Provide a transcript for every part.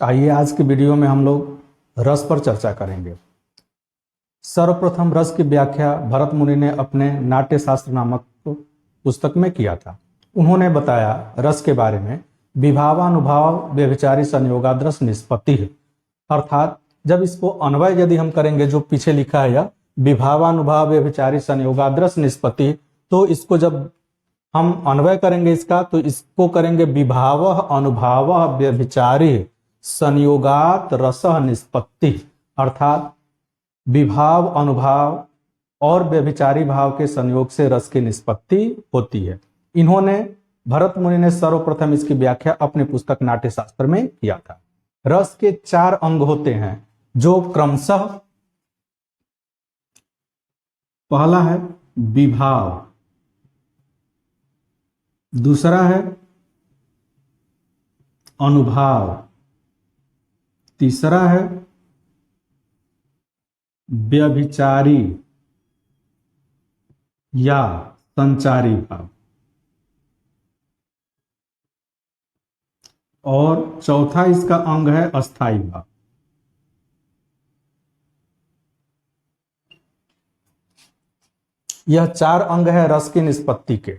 आइए आज की वीडियो में हम लोग रस पर चर्चा करेंगे। सर्वप्रथम रस की व्याख्या भरत मुनि ने अपने नाट्य शास्त्र नामक पुस्तक में किया था। उन्होंने बताया रस के बारे में विभावानुभाव व्यभिचारी संयोगाद्रस निष्पत्ति है। अर्थात जब इसको अन्वय यदि हम करेंगे, जो पीछे लिखा है यह विभावानुभाव व्यभिचारी संयोगाद्रस निष्पत्ति, तो इसको जब हम अन्वय करेंगे इसका, तो इसको करेंगे विभाव अनुभाव व्यभिचारी संयोगात रस निष्पत्ति। अर्थात विभाव अनुभाव और व्यभिचारी भाव के संयोग से रस की निष्पत्ति होती है। इन्होंने भरत मुनि ने सर्वप्रथम इसकी व्याख्या अपनी पुस्तक नाट्य शास्त्र में किया था। रस के 4 अंग होते हैं, जो क्रमशः पहला है विभाव, दूसरा है अनुभाव, तीसरा है व्यभिचारी या संचारी भाव, और चौथा इसका अंग है अस्थाई भाव। यह 4 अंग है रस की निष्पत्ति के।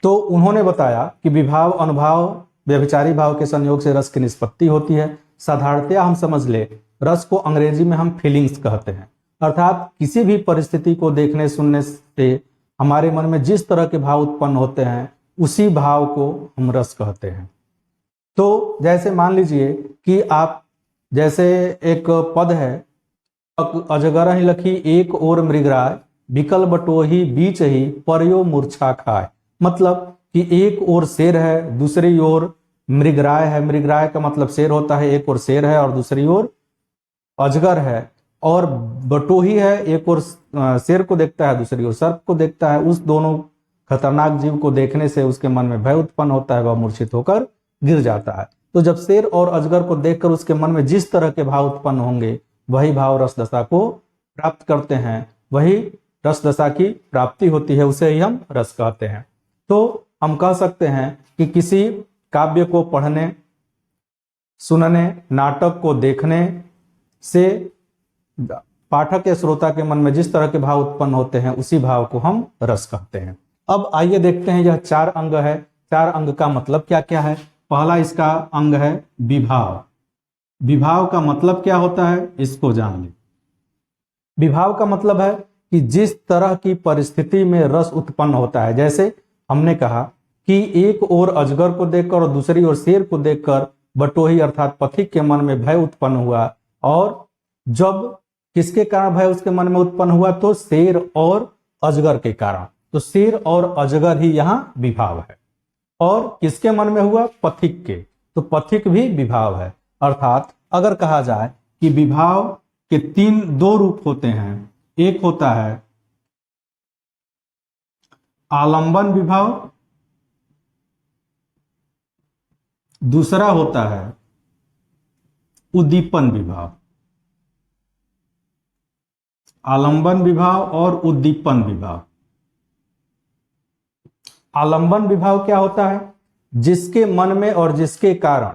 तो उन्होंने बताया कि विभाव अनुभाव व्यभिचारी भाव के संयोग से रस की निष्पत्ति होती है। साधारणतया हम समझ ले, रस को अंग्रेजी में हम फीलिंग्स कहते हैं। अर्थात किसी भी परिस्थिति को देखने सुनने से हमारे मन में जिस तरह के भाव उत्पन्न होते हैं, उसी भाव को हम रस कहते हैं। तो जैसे मान लीजिए कि आप, जैसे एक पद है, अजगर ही लखी एक और मृगराय विकल बटोही बीच ही पर्यो मूर्छा खाए। मतलब कि एक ओर शेर है, दूसरी ओर मृगराय है। मृगराय का मतलब शेर होता है, एक ओर शेर है और दूसरी ओर अजगर है। और बटोही है, एक ओर शेर को देखता है, दूसरी ओर सर्प को देखता है। उस दोनों खतरनाक जीव को देखने से उसके मन में भय उत्पन्न होता है, वह मूर्छित होकर गिर जाता है। तो जब शेर और अजगर को देखकर उसके मन में जिस तरह के भाव उत्पन्न होंगे, वही भाव रस दशा को प्राप्त करते हैं, वही रस दशा की प्राप्ति होती है, उसे ही हम रस कहते हैं। तो हम कह सकते हैं कि किसी काव्य को पढ़ने, सुनने, नाटक को देखने से पाठक या श्रोता के मन में जिस तरह के भाव उत्पन्न होते हैं, उसी भाव को हम रस कहते हैं। अब आइए देखते हैं, यह 4 अंग है, 4 अंग का मतलब क्या क्या है। पहला इसका अंग है विभाव। विभाव का मतलब क्या होता है, इसको जान लें। विभाव का मतलब है कि जिस तरह की परिस्थिति में रस उत्पन्न होता है। जैसे हमने कहा कि एक ओर अजगर को देखकर और दूसरी ओर शेर को देखकर बटोही अर्थात पथिक के मन में भय उत्पन्न हुआ। और जब किसके कारण भय उसके मन में उत्पन्न हुआ, तो शेर और अजगर के कारण। तो शेर और अजगर ही यहां विभाव है। और किसके मन में हुआ, पथिक के। तो पथिक भी विभाव है। अर्थात अगर कहा जाए कि विभाव के 2 रूप होते हैं। एक होता है आलंबन विभाव, दूसरा होता है उद्दीपन विभाव। आलंबन विभाव और उद्दीपन विभाव। आलंबन विभाव क्या होता है, जिसके मन में और जिसके कारण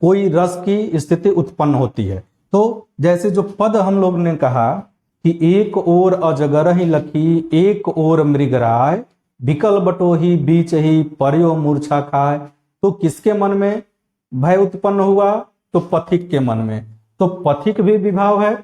कोई रस की स्थिति उत्पन्न होती है। तो जैसे जो पद हम लोग ने कहा कि एक ओर अजगर ही लखी एक ओर मृगराय विकल बटोही बीच ही पर्यो मूर्छा खाए। तो किसके मन में भय उत्पन्न हुआ, तो पथिक के मन में। तो पथिक भी विभाव है,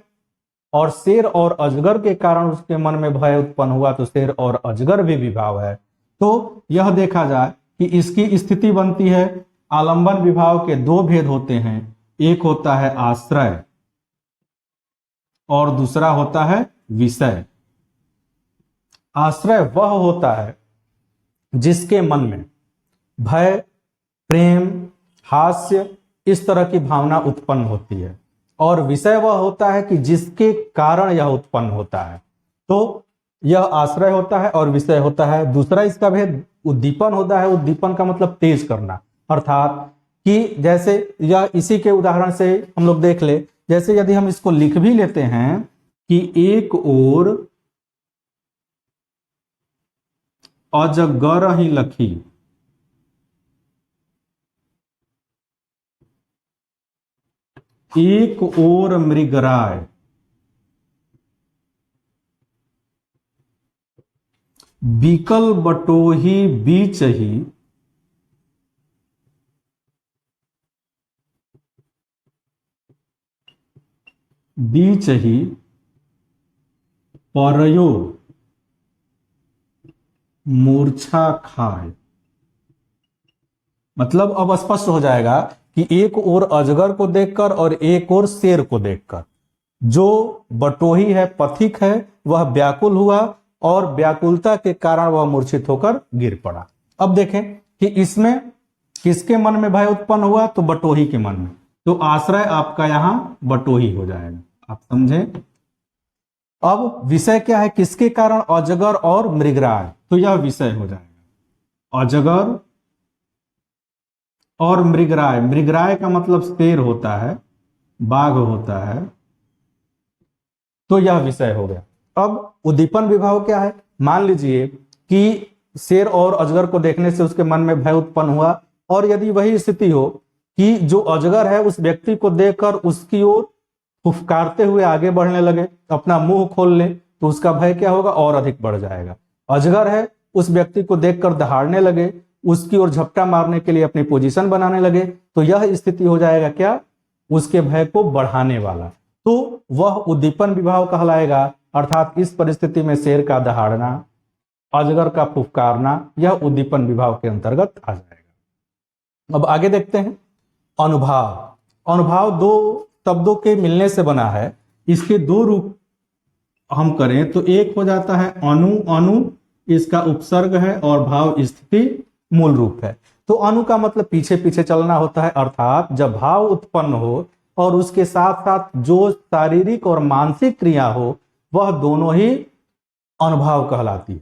और शेर और अजगर के कारण उसके मन में भय उत्पन्न हुआ, तो शेर और अजगर भी विभाव है। तो यह देखा जाए कि इसकी स्थिति बनती है। आलंबन विभाव के 2 भेद होते हैं। एक होता है आश्रय और दूसरा होता है विषय। आश्रय वह होता है जिसके मन में भय, प्रेम, हास्य इस तरह की भावना उत्पन्न होती है। और विषय वह होता है कि जिसके कारण यह उत्पन्न होता है। तो यह आश्रय होता है और विषय होता है। दूसरा इसका भेद उद्दीपन होता है। उद्दीपन का मतलब तेज करना। अर्थात कि जैसे यह इसी के उदाहरण से हम लोग देख ले। जैसे यदि हम इसको लिख भी लेते हैं कि एक ओर अजगर ही लखी एक ओर मृगराय, बिकल बटोही बीचही, बीचही परयो मूर्छा खाए। मतलब अब स्पष्ट हो जाएगा कि एक ओर अजगर को देखकर और एक ओर शेर को देखकर जो बटोही है, पथिक है, वह व्याकुल हुआ और व्याकुलता के कारण वह मूर्छित होकर गिर पड़ा। अब देखें कि इसमें किसके मन में भय उत्पन्न हुआ, तो बटोही के मन में। तो आश्रय आपका यहां बटोही हो जाएगा, आप समझे। अब विषय क्या है, किसके कारण, अजगर और मृगराय, तो यह विषय हो जाएगा अजगर और मृगराय। मृगराय का मतलब शेर होता है, बाघ होता है, तो यह विषय हो गया। अब उद्दीपन विभाव क्या है, मान लीजिए कि शेर और अजगर को देखने से उसके मन में भय उत्पन्न हुआ, और यदि वही स्थिति हो कि जो अजगर है उस व्यक्ति को देखकर उसकी ओर फुफकारते हुए आगे बढ़ने लगे, अपना मुंह खोल ले, तो उसका भय क्या होगा, और अधिक बढ़ जाएगा। अजगर है उस व्यक्ति को देखकर दहाड़ने लगे, उसकी ओर झपटा मारने के लिए अपनी पोजीशन बनाने लगे, तो यह स्थिति हो जाएगा क्या, उसके भय को बढ़ाने वाला, तो वह उद्दीपन विभाव कहलाएगा। अर्थात इस परिस्थिति में शेर का दहाड़ना, अजगर का फुफकारना, यह उद्दीपन विभाव के अंतर्गत आ जाएगा। अब आगे देखते हैं अनुभाव। अनुभाव दो शब्दों के मिलने से बना है, इसके दो रूप हम करें तो एक हो जाता है अनु, अनु इसका उपसर्ग है और भाव स्थिति मूल रूप है। तो अनु का मतलब पीछे पीछे चलना होता है, अर्थात जब भाव उत्पन्न हो और उसके साथ साथ जो शारीरिक और मानसिक क्रिया हो, वह दोनों ही अनुभाव कहलाती है।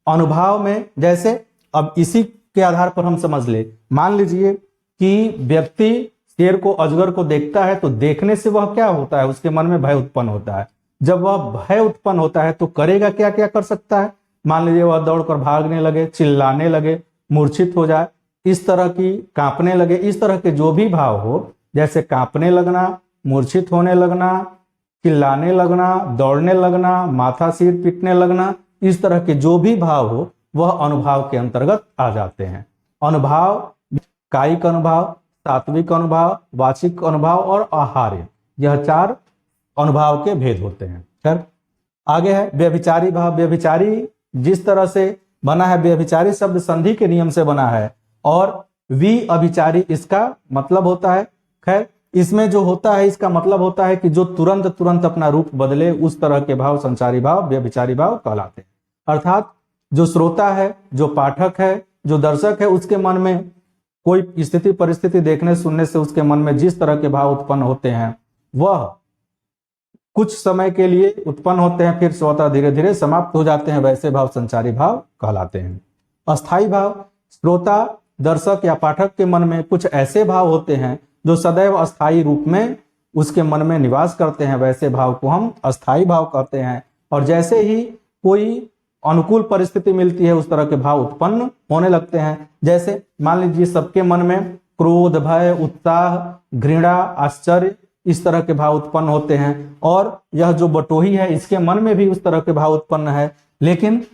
अनुभाव में जैसे, अब इसी के आधार पर हम समझ ले, मान लीजिए कि व्यक्ति शेर को, अजगर को देखता है, तो देखने से वह क्या होता है, उसके मन में भय उत्पन्न होता है। जब वह भय उत्पन्न होता है तो करेगा क्या क्या कर सकता है, मान लीजिए वह दौड़कर भागने लगे, चिल्लाने लगे, मूर्छित हो जाए, इस तरह की, कांपने लगे, इस तरह के जो भी भाव हो, जैसे कांपने लगना, मूर्छित होने लगना, चिल्लाने लगना, दौड़ने लगना, माथा सिर पीटने लगना, इस तरह के जो भी भाव हो वह अनुभाव के अंतर्गत आ जाते हैं। अनुभाव कायिक अनुभाव, सात्विक अनुभाव, वाचिक अनुभाव और आहार्य, यह चार अनुभाव के भेद होते हैं। खैर आगे है व्यभिचारी भाव। व्यभिचारी जिस तरह से बना है, व्यभिचारी शब्द संधि के नियम से बना है और वि अभिचारी इसका मतलब होता है। खैर इसमें जो होता है, इसका मतलब होता है कि जो तुरंत तुरंत अपना रूप बदले, उस तरह के भाव संचारी भाव, व्यभिचारी भाव कहलाते हैं। अर्थात जो श्रोता है, जो पाठक है, जो दर्शक है, उसके मन में कोई स्थिति परिस्थिति देखने सुनने से उसके मन में जिस तरह के भाव उत्पन्न होते हैं, वह कुछ समय के लिए उत्पन्न होते हैं, फिर स्वतः धीरे धीरे समाप्त हो जाते हैं, वैसे भाव संचारी भाव कहलाते हैं। अस्थाई भाव, श्रोता, दर्शक या पाठक के मन में कुछ ऐसे भाव होते हैं जो सदैव अस्थाई रूप में उसके मन में निवास करते हैं, वैसे भाव को हम अस्थाई भाव कहते हैं। और जैसे ही कोई अनुकूल परिस्थिति मिलती है, उस तरह के भाव उत्पन्न होने लगते हैं। जैसे मान लीजिए सबके मन में क्रोध, भय, उत्साह, घृणा, आश्चर्य, इस तरह के भाव उत्पन्न होते हैं, और यह जो बटोही है इसके मन में भी उस तरह के भाव उत्पन्न है। लेकिन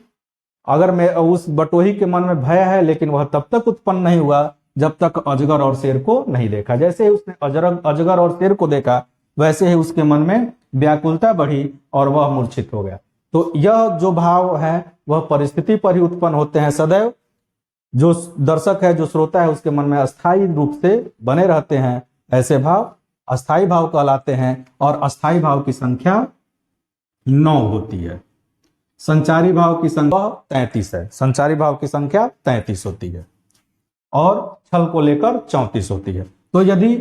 अगर मैं उस बटोही के मन में भय है, लेकिन वह तब तक उत्पन्न नहीं हुआ जब तक अजगर और शेर को नहीं देखा। जैसे ही उसने अजगर और शेर को देखा, वैसे ही उसके मन में व्याकुलता बढ़ी और वह मूर्छित हो गया। तो यह जो भाव है वह परिस्थिति पर ही उत्पन्न होते हैं। सदैव जो दर्शक है, जो श्रोता है, उसके मन में अस्थायी रूप से बने रहते हैं, ऐसे भाव अस्थाई भाव कहलाते हैं। और अस्थाई भाव की संख्या 9 होती है। संचारी भाव की संख्या 33 है। संचारी भाव की संख्या 33 होती है और छल को लेकर 34 होती है। तो यदि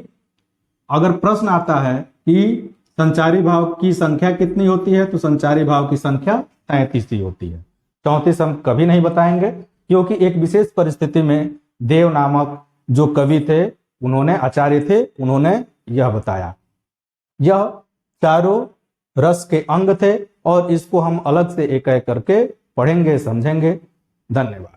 अगर प्रश्न आता है कि संचारी भाव की संख्या कितनी होती है, तो संचारी भाव की संख्या 33 ही होती है। 34 हम कभी नहीं बताएंगे, क्योंकि एक विशेष परिस्थिति में देव नामक जो कवि थे, उन्होंने, आचार्य थे, उन्होंने यह बताया। यह चारों रस के अंग थे और इसको हम अलग से एक एक करके पढ़ेंगे, समझेंगे। धन्यवाद।